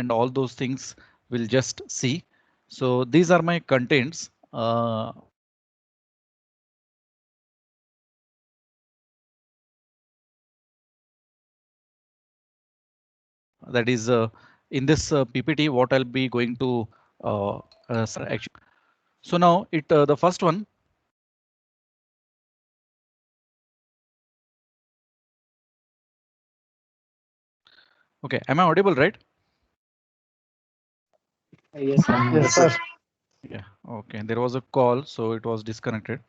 and all those things we'll just see. So these are my contents. That is in this PPT what I'll be going to actually. So now the first one. Okay, am I audible, right? Yes, sir. Yes, sir. Yeah, okay. There was a call, so it was disconnected.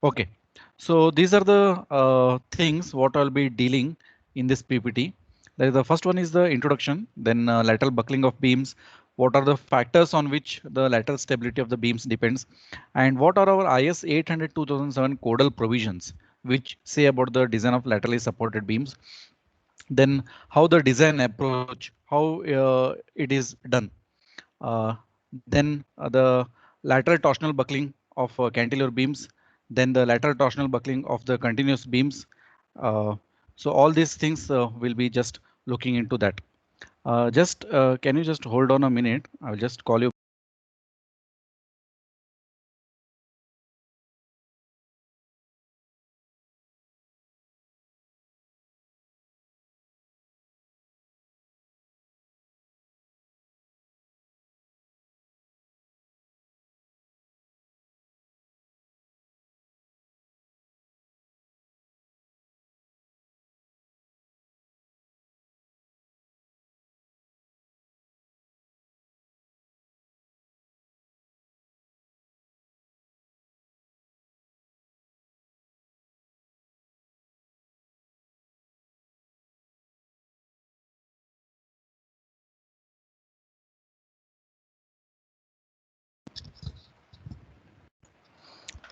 Okay, so these are the things what I'll be dealing in this PPT. The first one is the introduction, then lateral buckling of beams. What are the factors on which the lateral stability of the beams depends, and what are our IS 800-2007 codal provisions which say about the design of laterally supported beams. Then how the design approach, how it is done. Uh, then the lateral torsional buckling of cantilever beams, then the lateral torsional buckling of the continuous beams. So all these things will be just looking into that. Just can you just hold on a minute? I'll just call you.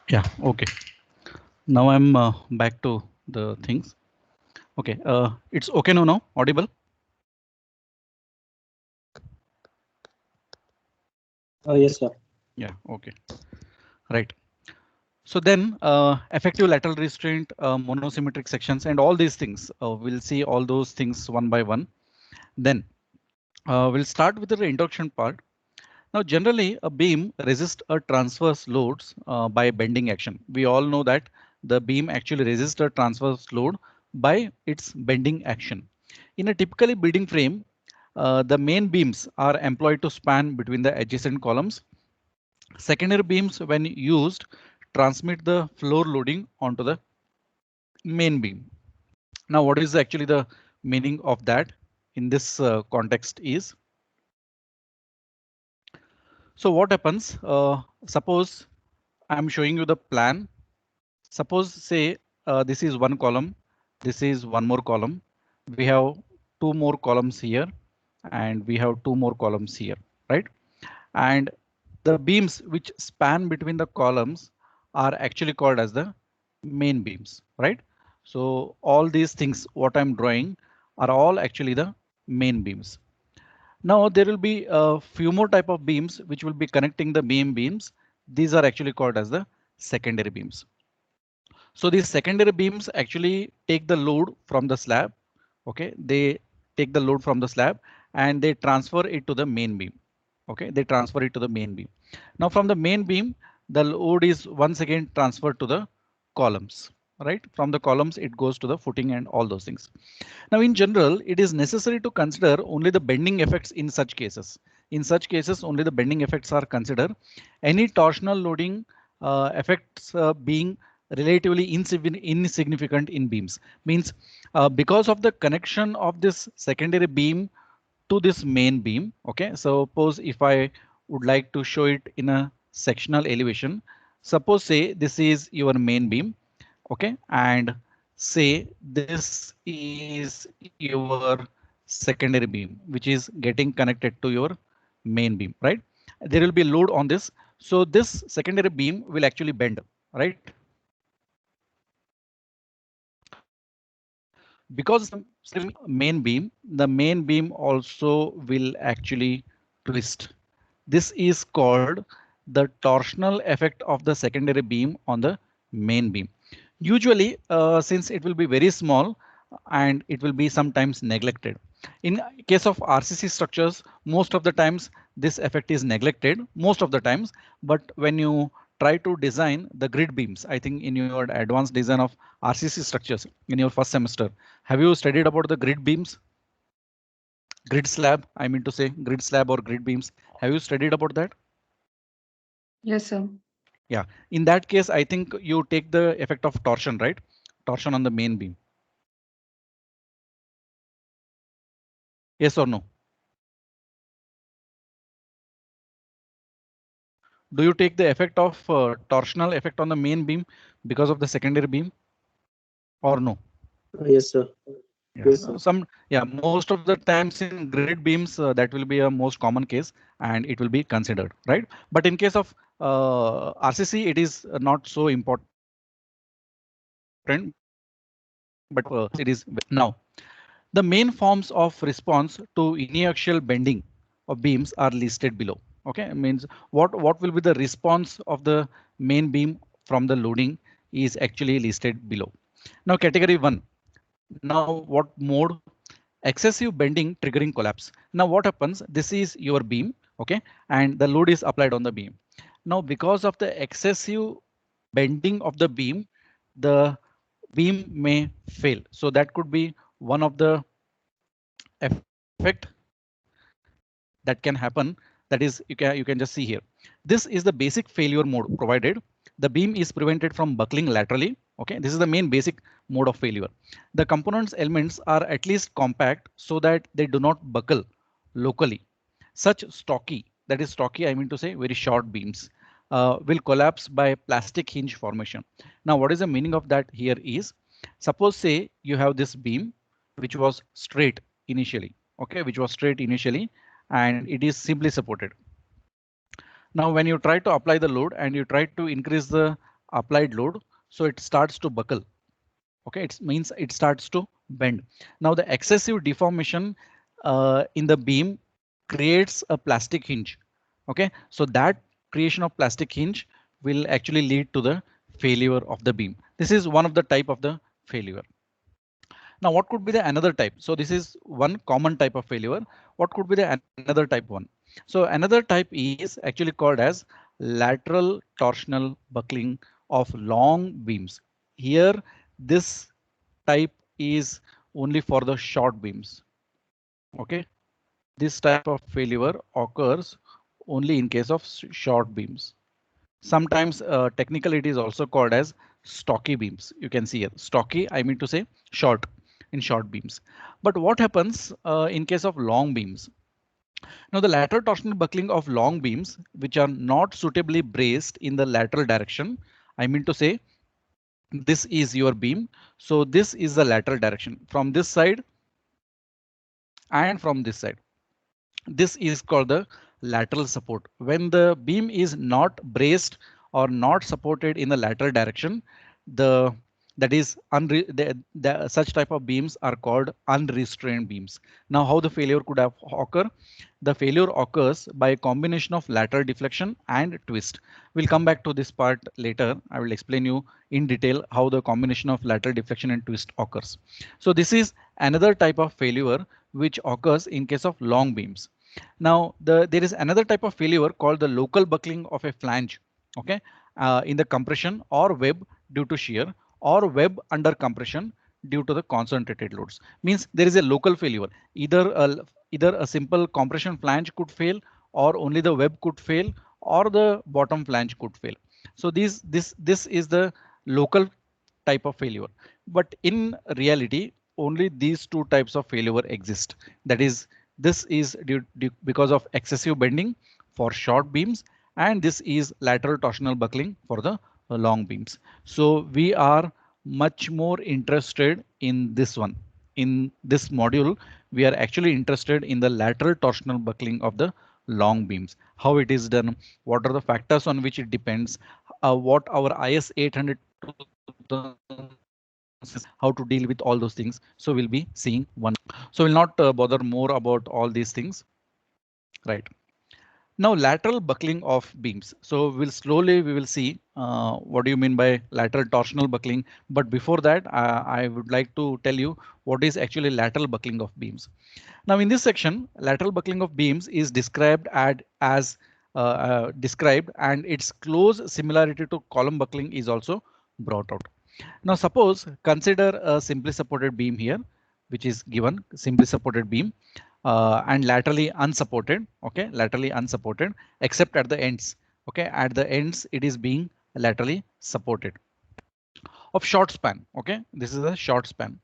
Yeah, okay. Now I'm back to the things. Okay, it's okay now, audible? Yes, sir. Yeah, okay, right. So then effective lateral restraint, monosymmetric sections, and all these things. We'll see all those things one by one. Then we'll start with the introduction part. Now, generally, a beam resists a transverse loads by bending action. We all know that the beam actually resists a transverse load by its bending action. In a typically building frame, the main beams are employed to span between the adjacent columns. Secondary beams, when used, transmit the floor loading onto the main beam. Now, what is actually the meaning of that in this context is, so what happens? Suppose I'm showing you the plan. Suppose say this is one column, this is one more column. We have two more columns here, and we have two more columns here, right? And the beams which span between the columns are actually called as the main beams, right? So all these things what I'm drawing are all actually the main beams. Now there will be a few more type of beams which will be connecting the main beams. These are actually called as the secondary beams. So these secondary beams actually take the load from the slab. OK, they take the load from the slab and they transfer it to the main beam. OK, they transfer it to the main beam. Now from the main beam, the load is once again transferred to the columns. Right, from the columns it goes to the footing and all those things. Now in general, it is necessary to consider only the bending effects in such cases. In such cases, only the bending effects are considered. Any torsional loading effects being relatively insignificant in beams means because of the connection of this secondary beam to this main beam. Okay, suppose if I would like to show it in a sectional elevation, suppose say this is your main beam. OK, and say this is your secondary beam, which is getting connected to your main beam, right? There will be load on this. So this secondary beam will actually bend, right? Because the main beam also will actually twist. This is called the torsional effect of the secondary beam on the main beam. Usually, since it will be very small and it will be sometimes neglected. In case of RCC structures, most of the times this effect is neglected most of the times. But when you try to design the grid beams, I think in your advanced design of RCC structures in your first semester, have you studied about the grid beams? Grid slab, I mean to say grid slab or grid beams. Have you studied about that? Yes, sir. Yeah, in that case, I think you take the effect of torsion, right? Torsion on the main beam. Yes or no? Do you take the effect of torsional effect on the main beam because of the secondary beam or no? Yes, sir. Yeah, most of the times in grid beams, that will be a most common case and it will be considered, right? But in case of RCC, it is not so important, but it is now. The main forms of response to uniaxial bending of beams are listed below. Okay, it means what will be the response of the main beam from the loading is actually listed below. Now category 1. Now what mode? Excessive bending triggering collapse. Now what happens? This is your beam, okay, and the load is applied on the beam. Now because of the excessive bending of the the beam may fail. So that could be one of the effect that can happen. That is, you can just see here. This is the basic failure mode provided. The beam is prevented from buckling laterally. Okay, this is the main basic mode of failure. The components elements are at least compact so that they do not buckle locally. Such stocky, that is stocky, I mean to say very short beams, will collapse by plastic hinge formation. Now, what is the meaning of that here is, suppose say you have this beam which was straight initially, okay, which was straight initially, and it is simply supported. Now, when you try to apply the load and you try to increase the applied load, so it starts to buckle. Okay, it means it starts to bend. Now, the excessive deformation in the beam creates a plastic hinge. Okay, so that creation of plastic hinge will actually lead to the failure of the beam. This is one of the type of the failure. Now, what could be the another type? So this is one common type of failure. What could be the another type one? So another type is actually called as lateral torsional buckling of long beams. Here, this type is only for the short beams. Okay, this type of failure occurs only in case of short beams. Sometimes technically it is also called as stocky beams. You can see here stocky, I mean to say short, in short beams. But what happens in case of long beams? Now the lateral torsional buckling of long beams which are not suitably braced in the lateral direction. I mean to say this is your beam. So this is the lateral direction from this side and from this side. This is called the lateral support. When the beam is not braced or not supported in the lateral direction, the that is such type of beams are called unrestrained beams. Now, how the failure could have occur? The failure occurs by a combination of lateral deflection and twist. We'll come back to this part later. I will explain you in detail how the combination of lateral deflection and twist occurs. So this is another type of failure which occurs in case of long beams. Now, there is another type of failure called the local buckling of a flange. Okay, in the compression or web due to shear, or web under compression due to the concentrated loads. Means there is a local failure. Either a simple compression flange could fail, or only the web could fail, or the bottom flange could fail. So this is the local type of failure. But in reality, only these two types of failure exist. That is, this is because of excessive bending for short beams, and this is lateral torsional buckling for the long beams. So we are much more interested in this one. In this module, we are actually interested in the lateral torsional buckling of the long beams. How it is done, what are the factors on which it depends, what our IS 800 how to deal with all those things. So we'll be seeing one. So we'll not bother more about all these things. Right. Now lateral buckling of beams. So we will see what do you mean by lateral torsional buckling. But before that, I would like to tell you what is actually lateral buckling of beams. Now in this section, lateral buckling of beams is described as described, and its close similarity to column buckling is also brought out. Now suppose consider a simply supported beam here, which is given simply supported beam and laterally unsupported. OK, laterally unsupported except at the ends. OK, at the ends it is being laterally supported of short span. OK, this is a short span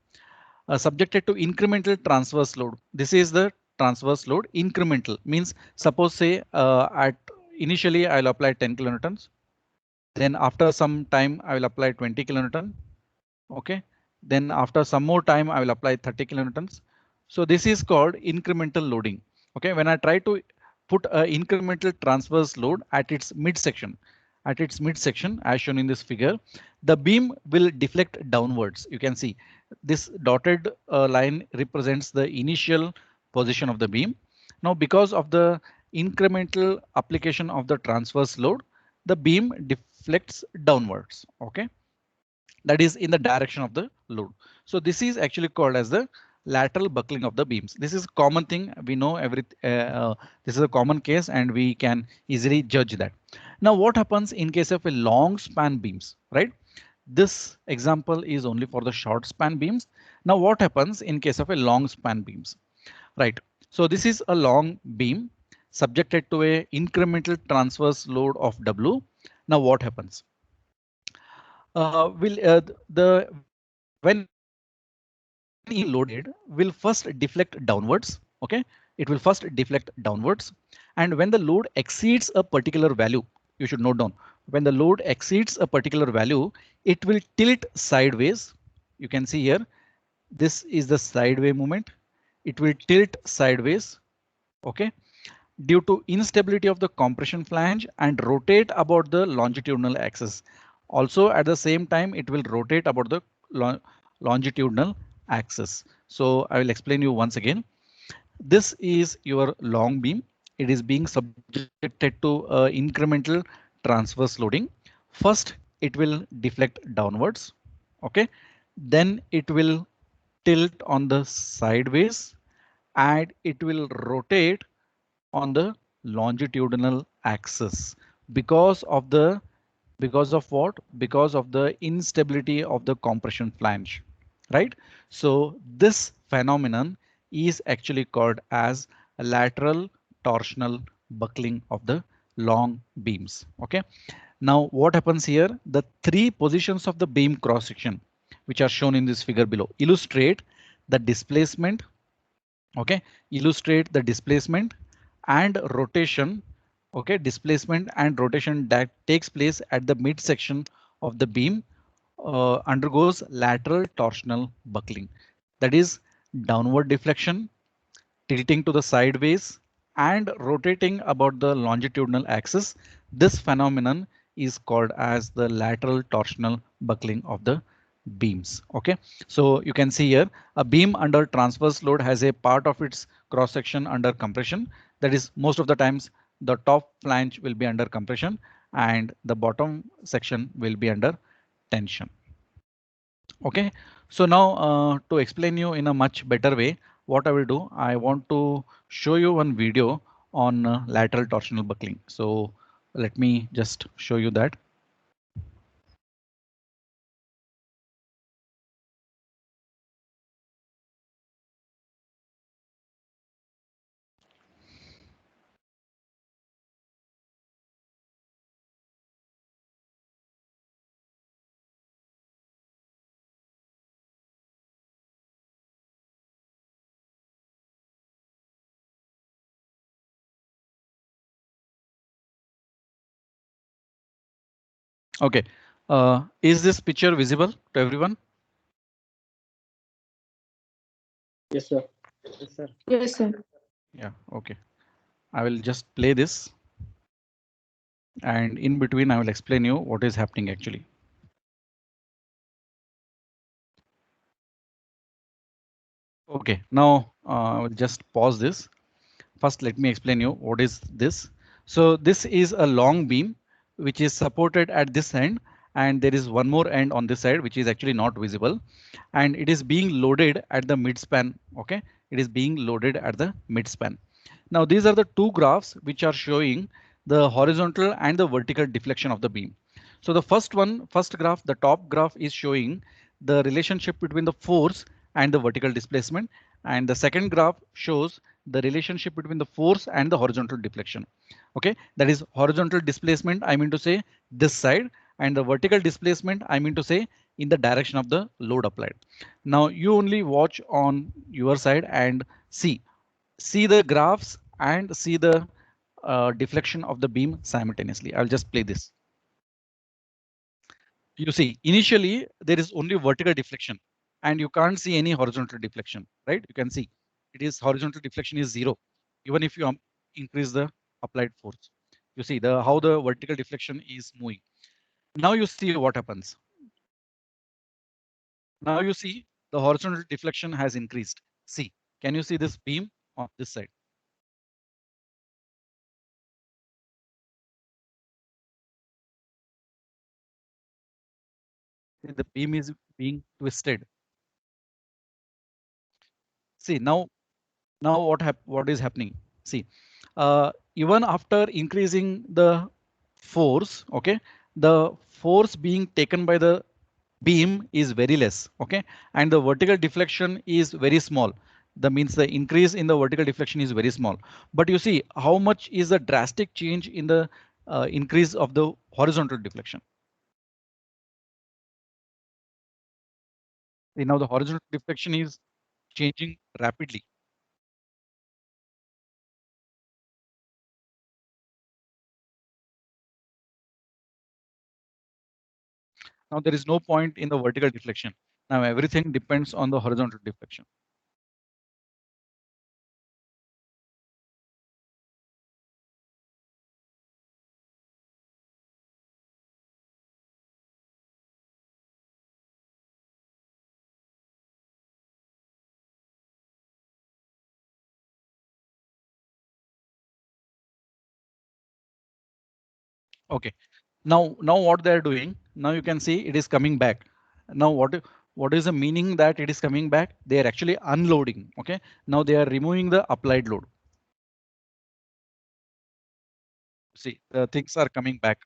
subjected to incremental transverse load. This is the transverse load. Incremental means suppose say at initially I'll apply 10 kilonewtons. Then after some time I will apply 20 kilonewton. OK, then after some more time I will apply 30 kilonewtons. So this is called incremental loading. OK, when I try to put an incremental transverse load at its midsection, as shown in this figure, the beam will deflect downwards. You can see this dotted line represents the initial position of the beam. Now because of the incremental application of the transverse load, the beam deflects downwards. OK, that is in the direction of the load. So this is actually called as the lateral buckling of the beams. This is a common thing. We know this is a common case and we can easily judge that. Now what happens in case of a long span beams, right? This example is only for the short span beams. Now what happens in case of a long span beams, right? So this is a long beam subjected to a incremental transverse load of W. Now what happens? Will the when loaded will first deflect downwards. OK, it will first deflect downwards, and when the load exceeds a particular value, you should note down, when the load exceeds a particular value, it will tilt sideways. You can see here, this is the sideway movement. It will tilt sideways. OK, due to instability of the compression flange and rotate about the longitudinal axis. Also at the same time, it will rotate about the longitudinal axis. So I will explain you once again. This is your long beam. It is being subjected to incremental transverse loading. First, it will deflect downwards. OK, then it will tilt on the sideways and it will rotate on the longitudinal axis because of what? Because of the instability of the compression flange, right? So this phenomenon is actually called as a lateral torsional buckling of the long beams. OK, now what happens here? The three positions of the beam cross section, which are shown in this figure below, illustrate the displacement. OK, illustrate the displacement and rotation. OK, displacement and rotation that takes place at the midsection of the beam undergoes lateral torsional buckling. That is downward deflection, tilting to the sideways and rotating about the longitudinal axis. This phenomenon is called as the lateral torsional buckling of the beams. OK, so you can see here a beam under transverse load has a part of its cross section under compression. That is, most of the times the top flange will be under compression and the bottom section will be under tension. OK, so now to explain you in a much better way, what I will do, I want to show you one video on lateral torsional buckling. So let me just show you that. OK, is this picture visible to everyone? Yes, sir. Yes, sir. Yes, sir. Yeah, OK. I will just play this. And in between, I will explain you what is happening actually. OK, now I will just pause this. First, let me explain you what is this. So this is a long beam which is supported at this end, and there is one more end on this side which is actually not visible, and it is being loaded at the midspan. OK, it is being loaded at the midspan. Now these are the two graphs which are showing the horizontal and the vertical deflection of the beam. So the first graph, the top graph is showing the relationship between the force and the vertical displacement. And the second graph shows the relationship between the force and the horizontal deflection. OK, that is horizontal displacement, I mean to say this side, and the vertical displacement, I mean to say in the direction of the load applied. Now you only watch on your side and see the graphs and see the deflection of the beam simultaneously. I'll just play this. You see, initially there is only vertical deflection and you can't see any horizontal deflection, right? You can see it is horizontal deflection is 0, even if you increase the applied force. You see how the vertical deflection is moving. Now you see what happens. Now you see the horizontal deflection has increased. See, can you see this beam on this side? The beam is being twisted. See now what is happening? See, even after increasing the force, okay, the force being taken by the beam is very less, okay, and the vertical deflection is very small. That means the increase in the vertical deflection is very small. But you see how much is the drastic change in the increase of the horizontal deflection. See, now the horizontal deflection is changing rapidly. Now there is no point in the vertical deflection. Now everything depends on the horizontal deflection. Okay. Now what they're doing, now you can see it is coming back. Now what is the meaning that it is coming back? They are actually unloading. Okay. Now they are removing the applied load. See, the things are coming back.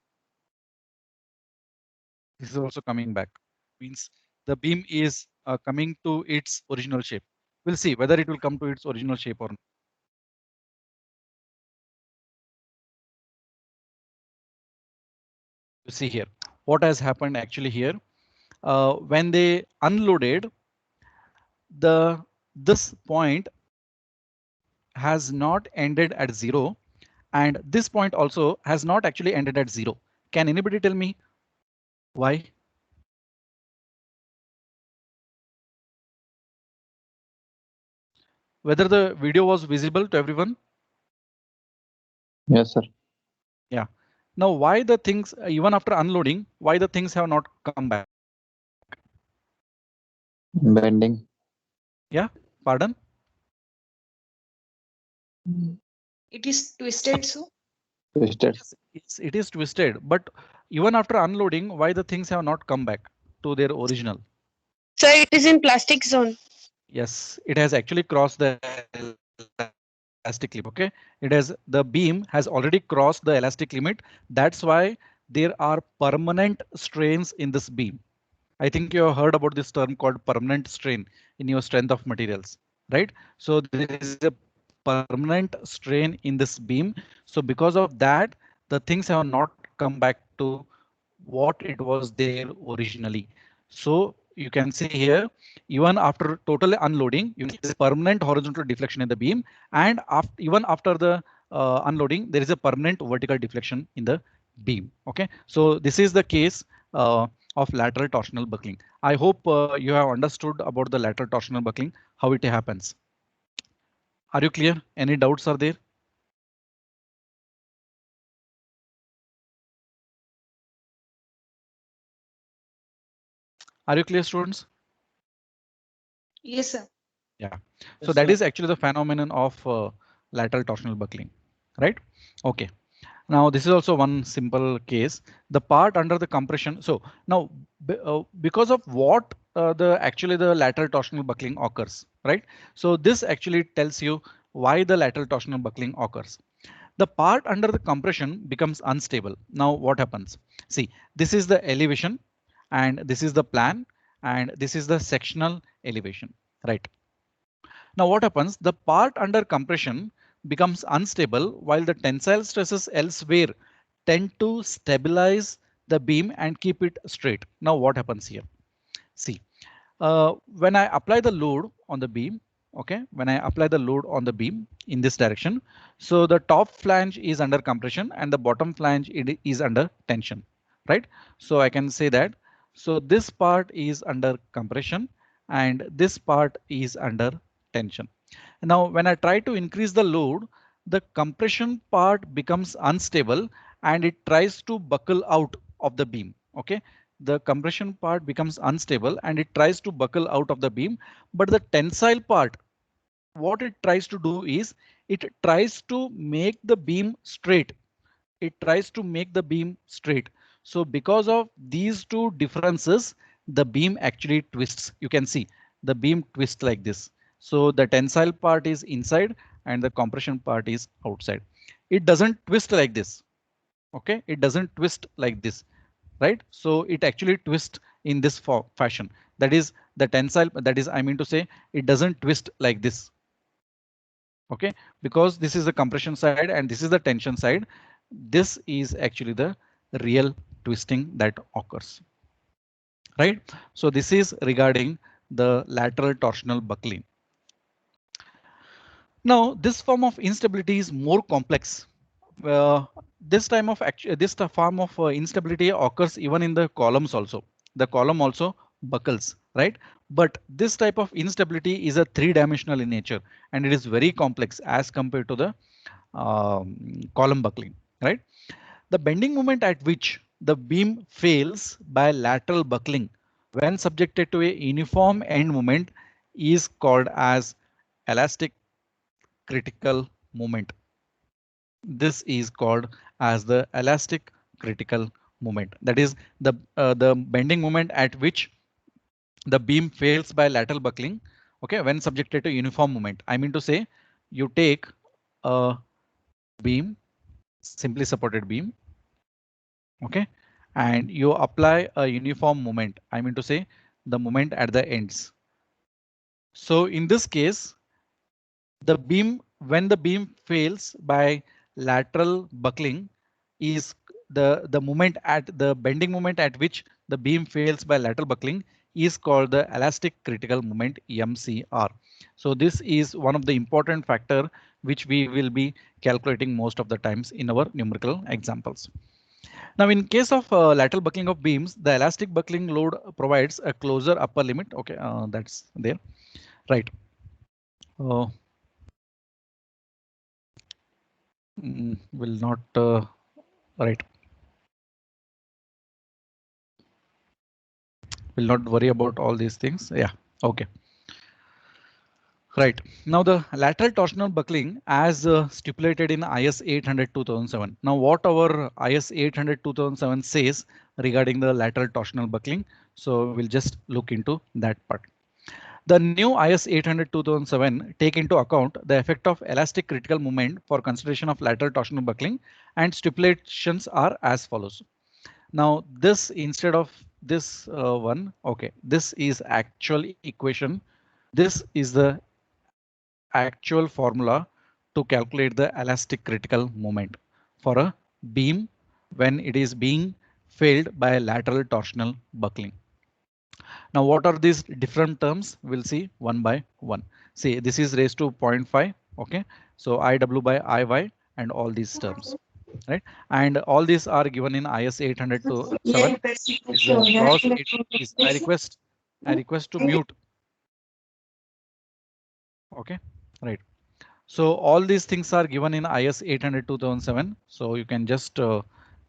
This is also coming back. Means the beam is coming to its original shape. We'll see whether it will come to its original shape or not. You see here what has happened actually here. When they unloaded, this point has not ended at 0, and this point also has not actually ended at 0. Can anybody tell me why? Whether the video was visible to everyone? Yes, sir. Yeah. Now why the things, even after unloading, why the things have not come back? Bending. Yeah, pardon? It is twisted, so. Twisted. It is twisted, but even after unloading, why the things have not come back to their original? So it is in plastic zone. Yes, it has actually crossed the elastic limit. Okay, the beam has already crossed the elastic limit. That's why there are permanent strains in this beam. I think you have heard about this term called permanent strain in your strength of materials, right? So there is a permanent strain in this beam. So because of that, the things have not come back to what it was there originally. So you can see here, even after totally unloading, you see permanent horizontal deflection in the beam, and even after the unloading, there is a permanent vertical deflection in the beam. Okay, so this is the case of lateral torsional buckling. I hope you have understood about the lateral torsional buckling, how it happens. Are you clear? Any doubts are there? Are you clear, students? Yes, sir. Yeah. So Yes, that sir. is actually the phenomenon of lateral torsional buckling, right? Okay. Now this is also one simple case. The part under the compression. So now because of what actually the lateral torsional buckling occurs, right? So this actually tells you why the lateral torsional buckling occurs. The part under the compression becomes unstable. Now what happens? See, this is the elevation and this is the plan and this is the sectional elevation, right? Now what happens? The part under compression becomes unstable while the tensile stresses elsewhere tend to stabilize the beam and keep it straight. Now what happens here? See, when I apply the load on the beam, okay, when I apply the load on the beam in this direction, so the top flange is under compression and the bottom flange is under tension, right? So I can say that. So this part is under compression and this part is under tension. Now, when I try to increase the load, the compression part becomes unstable and it tries to buckle out of the beam. OK, the compression part becomes unstable and it tries to buckle out of the beam. But the tensile part, what it tries to do is it tries to make the beam straight. It tries to make the beam straight. So because of these two differences, the beam actually twists. You can see the beam twists like this. So the tensile part is inside and the compression part is outside. It doesn't twist like this. OK, it doesn't twist like this, right? So it actually twists in this fashion. That is the tensile. That is, I mean to say, it doesn't twist like this. OK, because this is the compression side and this is the tension side. This is actually the real twisting that occurs, right? So this is regarding the lateral torsional buckling. Now this form of instability is more complex. This form of instability occurs even in the columns also. The column also buckles, right? But this type of instability is a three-dimensional in nature and it is very complex as compared to the column buckling, right? The bending moment at which the beam fails by lateral buckling when subjected to a uniform end moment is called as elastic critical moment. This is called as the elastic critical moment. That is the bending moment at which the beam fails by lateral buckling. OK, when subjected to uniform moment. I mean to say you take a beam, simply supported beam. OK, and you apply a uniform moment. I mean to say the moment at the ends. So in this case, the beam, when the beam fails by lateral buckling, is the moment at the bending moment at which the beam fails by lateral buckling is called the elastic critical moment, MCR. So this is one of the important factor which we will be calculating most of the times in our numerical examples. Now, in case of lateral buckling of beams, the elastic buckling load provides a closer upper limit. OK, that's there, right? Will not right. Will not worry about all these things. Yeah, OK. Right. Now the lateral torsional buckling as stipulated in IS 800-2007. Now what our IS 800-2007 says regarding the lateral torsional buckling. So we'll just look into that part. The new IS 800-2007 take into account the effect of elastic critical moment for consideration of lateral torsional buckling, and stipulations are as follows. Now this, instead of this one, OK, this is actual equation. This is the actual formula to calculate the elastic critical moment for a beam when it is being failed by lateral torsional buckling. Now what are these different terms? We'll see one by one. See, this is raised to 0.5. OK, so IW by IY and all these terms, right? And all these are given in IS 800-7. I request to mute. OK, right. So all these things are given in IS 800-2007. So you can just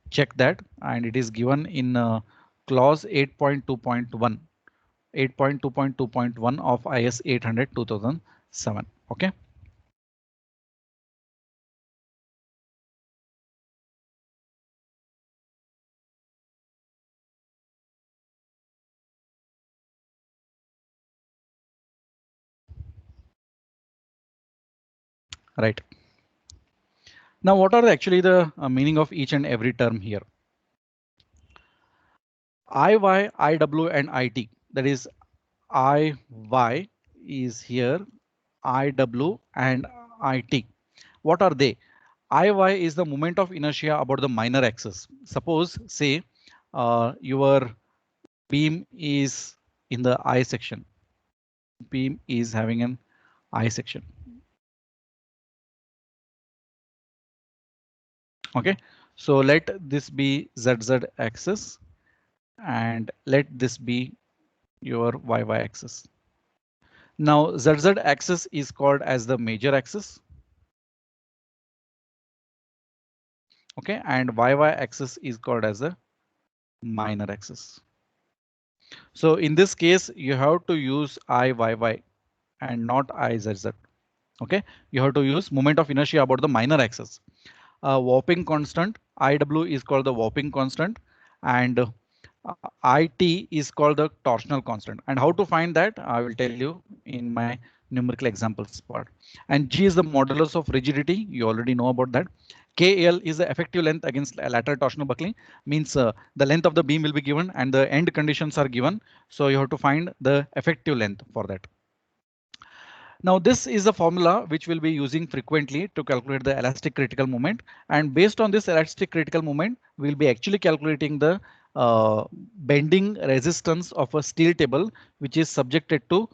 check that, and it is given in clause 8.2.1. 8.2.2.1 of IS 800-2007. OK. right? Now, what are actually the meaning of each and every term here? IY, IW, and IT. That is, IY is here, IW and IT. What are they? IY is the moment of inertia about the minor axis. Suppose, say, your beam is in the I section. Beam is having an I section. Okay, so let this be ZZ axis and let this be your YY axis. Now ZZ axis is called as the major axis. Okay, and YY axis is called as a minor axis. So in this case, you have to use IYY and not IZZ. Okay, you have to use moment of inertia about the minor axis. Warping constant IW is called the warping constant, and IT is called the torsional constant. And how to find that I will tell you in my numerical examples part. And G is the modulus of rigidity. You already know about that. KL is the effective length against lateral torsional buckling, means the length of the beam will be given and the end conditions are given. So you have to find the effective length for that. Now this is a formula which we'll be using frequently to calculate the elastic critical moment, and based on this elastic critical moment, we'll be actually calculating the bending resistance of a steel table which is subjected to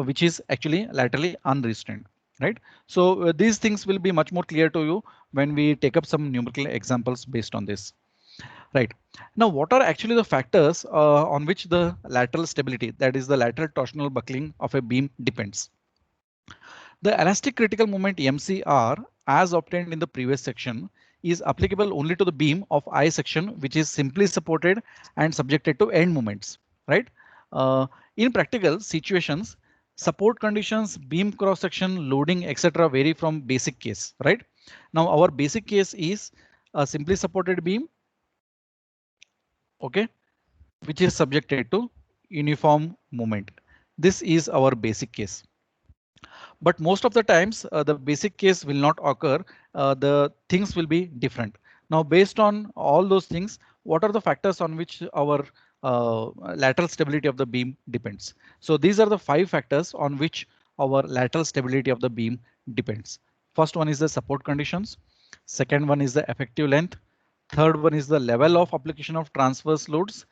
which is actually laterally unrestrained, right? So these things will be much more clear to you when we take up some numerical examples based on this. Right. Now, what are actually the factors on which the lateral stability, that is the lateral torsional buckling of a beam, depends? The elastic critical moment MCR, as obtained in the previous section, is applicable only to the beam of I section, which is simply supported and subjected to end moments, right? In practical situations, support conditions, beam cross section, loading, etc. vary from basic case, right? Now, our basic case is a simply supported beam, okay, which is subjected to uniform movement. This is our basic case. But most of the times the basic case will not occur. The things will be different. Now, based on all those things, what are the factors on which our lateral stability of the beam depends? So these are the 5 factors on which our lateral stability of the beam depends. First one is the support conditions. Second one is the effective length. Third one is the level of application of transverse loads,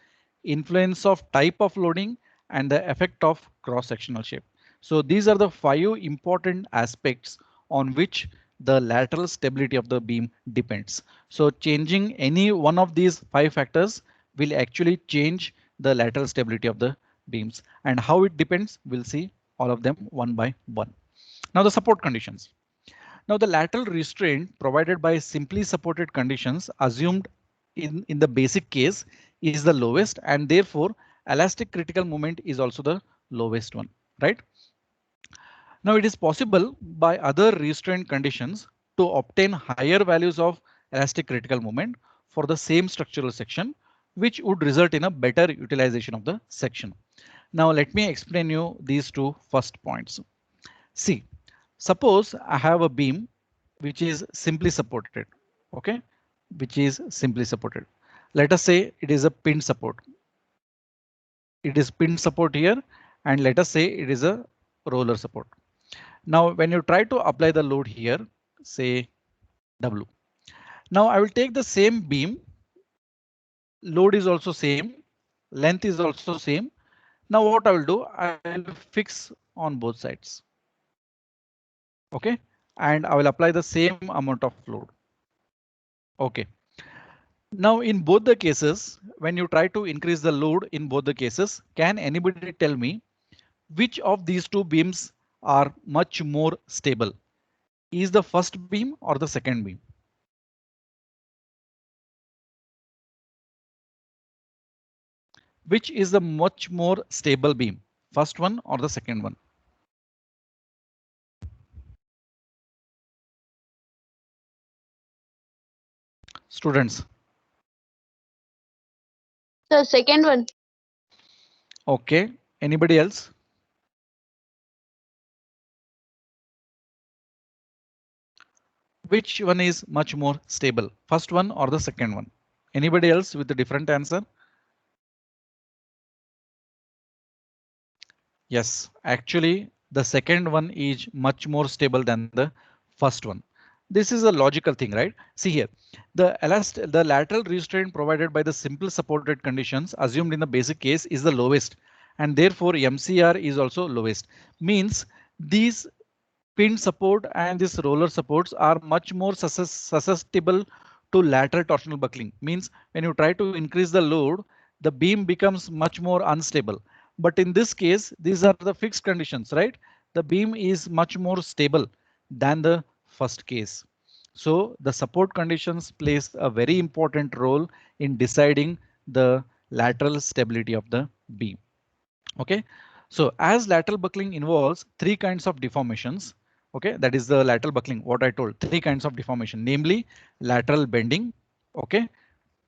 influence of type of loading, and the effect of cross-sectional shape. So these are the 5 important aspects on which the lateral stability of the beam depends. So changing any one of these 5 factors will actually change the lateral stability of the beams, and how it depends, we'll see all of them one by one. Now the support conditions. Now the lateral restraint provided by simply supported conditions assumed in the basic case is the lowest, and therefore elastic critical moment is also the lowest one, right? Now it is possible by other restraint conditions to obtain higher values of elastic critical moment for the same structural section, which would result in a better utilization of the section. Now let me explain you these 2 first points. See, suppose I have a beam which is simply supported, okay, which is simply supported. Let us say it is a pinned support. It is pinned support here, and let us say it is a roller support. Now, when you try to apply the load here, say W. Now I will take the same beam. Load is also same. Length is also same. Now what I will do, I will fix on both sides. OK, and I will apply the same amount of load. OK. Now in both the cases, when you try to increase the load in both the cases, can anybody tell me which of these 2 beams are much more stable? Is the first beam or the second beam? Which is the much more stable beam, first one or the second one? Students. The second one. OK, anybody else? Which one is much more stable? First one or the second one? Anybody else with a different answer? Yes, actually the second one is much more stable than the first one. This is a logical thing, right? See here, the lateral restraint provided by the simple supported conditions assumed in the basic case is the lowest, and therefore MCR is also lowest. Means these pin support and this roller supports are much more susceptible to lateral torsional buckling. Means when you try to increase the load, the beam becomes much more unstable. But in this case, these are the fixed conditions, right? The beam is much more stable than the first case. So the support conditions plays a very important role in deciding the lateral stability of the beam. OK, so as lateral buckling involves three kinds of deformations. OK, that is the lateral buckling, what I told, three kinds of deformation, namely lateral bending, OK,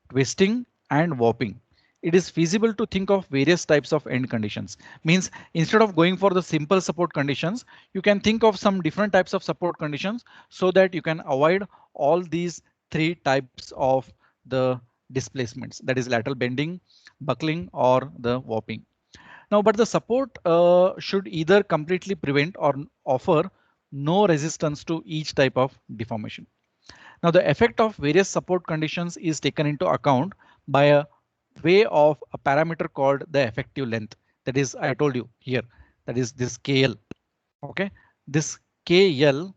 twisting and warping. It is feasible to think of various types of end conditions. Means instead of going for the simple support conditions, you can think of some different types of support conditions so that you can avoid all these three types of the displacements, that is lateral bending, buckling or the warping. Now, but the support should either completely prevent or offer no resistance to each type of deformation. Now, the effect of various support conditions is taken into account by a way of a parameter called the effective length. That is, I told you here, that is this KL. OK, this KL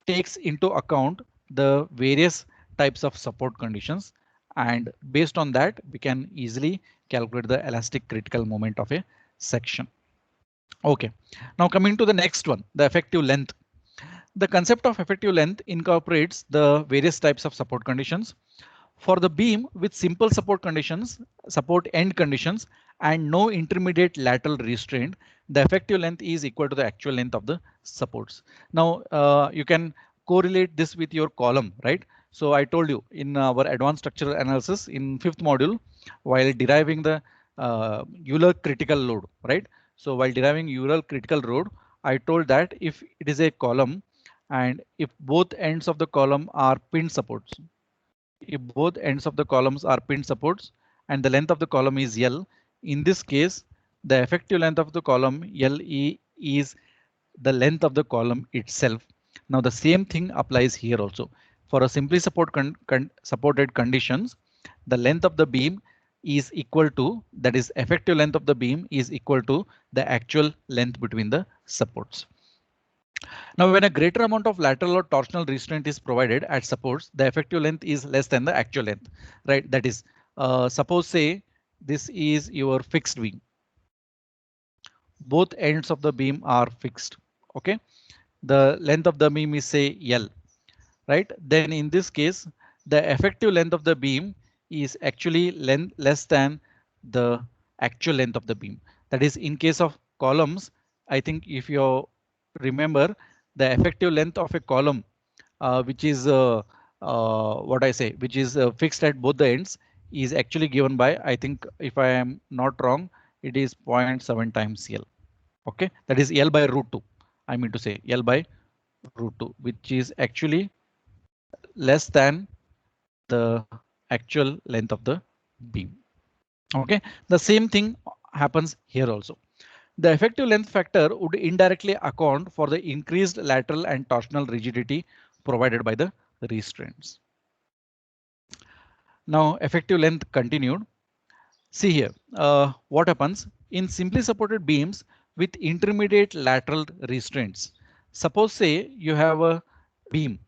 takes into account the various types of support conditions, and based on that we can easily calculate the elastic critical moment of a section. OK, now coming to the next one, the effective length. The concept of effective length incorporates the various types of support conditions. For the beam with simple support conditions, support end conditions, and no intermediate lateral restraint, the effective length is equal to the actual length of the supports. Now you can correlate this with your column, right? So I told you in our advanced structural analysis in 5th module, while deriving the Euler critical load, right? So while deriving Euler critical load, I told that if it is a column and if both ends of the column are pinned supports, if both ends of the columns are pinned supports and the length of the column is L, in this case, the effective length of the column LE is the length of the column itself. Now the same thing applies here also. For a simply supported conditions, the length of the beam is equal to, that is effective length of the beam is equal to the actual length between the supports. Now, when a greater amount of lateral or torsional restraint is provided at supports, the effective length is less than the actual length, right? That is, suppose say this is your fixed beam. Both ends of the beam are fixed. OK, the length of the beam is say L, right? Then in this case, the effective length of the beam is actually less than the actual length of the beam. That is, in case of columns, I think if you remember, the effective length of a column, which is what I say, which is fixed at both the ends, is actually given by, I think if I am not wrong, it is 0.7 times L. OK, that is L by root 2. I mean to say L by root 2, which is actually less than the actual length of the beam. OK, the same thing happens here also. The effective length factor would indirectly account for the increased lateral and torsional rigidity provided by the restraints. Now effective length continued. See here, what happens in simply supported beams with intermediate lateral restraints. Suppose say you have a beam.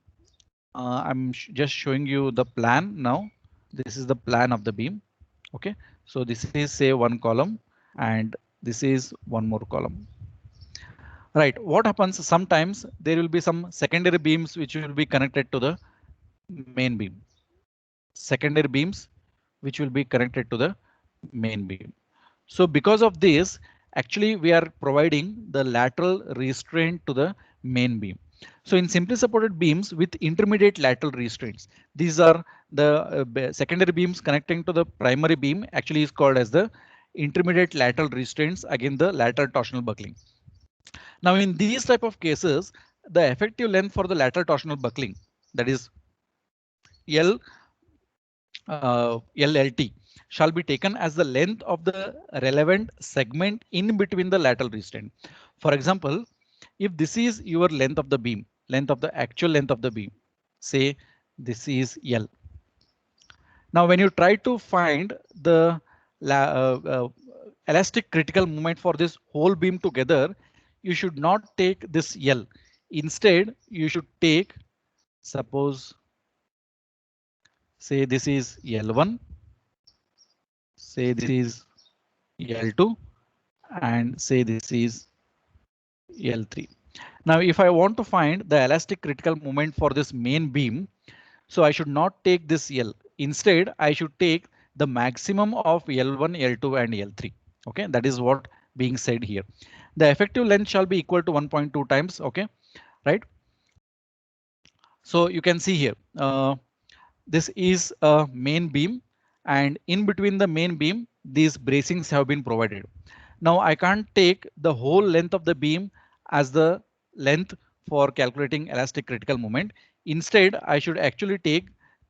I'm just showing you the plan now. This is the plan of the beam. OK, so this is say one column and this is one more column. Right, what happens sometimes there will be some secondary beams which will be connected to the main beam. Secondary beams which will be connected to the main beam. So because of this, actually we are providing the lateral restraint to the main beam. So in simply supported beams with intermediate lateral restraints, these are the secondary beams connecting to the primary beam actually is called as the intermediate lateral restraints against the lateral torsional buckling. Now in these type of cases, the effective length for the lateral torsional buckling, that is LLT, shall be taken as the length of the relevant segment in between the lateral restraint. For example, if this is your length of the beam, length of the actual length of the beam, say this is L. Now, when you try to find the elastic critical moment for this whole beam together, you should not take this L. Instead, you should take, suppose, say this is L1, say this is L2, and say this is L3. Now, if I want to find the elastic critical moment for this main beam, so I should not take this L. Instead, I should take the maximum of L1, L2, and L3. OK, that is what being said here. The effective length shall be equal to 1.2 times. OK, right? So you can see here, this is a main beam, and in between the main beam, these bracings have been provided. Now I can't take the whole length of the beam as the length for calculating elastic critical moment. Instead, I should actually take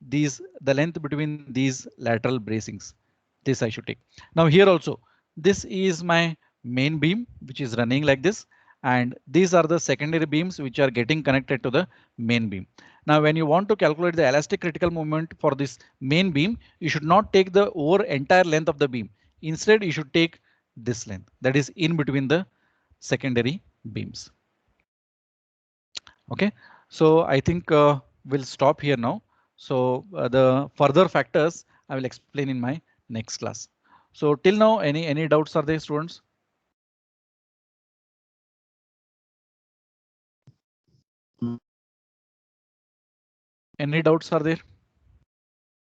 the length between these lateral bracings. This I should take. Now here also, this is my main beam, which is running like this. And these are the secondary beams which are getting connected to the main beam. Now, when you want to calculate the elastic critical moment for this main beam, you should not take the entire length of the beam. Instead, you should take this length that is in between the secondary beams. OK, so I think we'll stop here now. So the further factors I will explain in my next class. So till now, any doubts are there, students? Any doubts are there?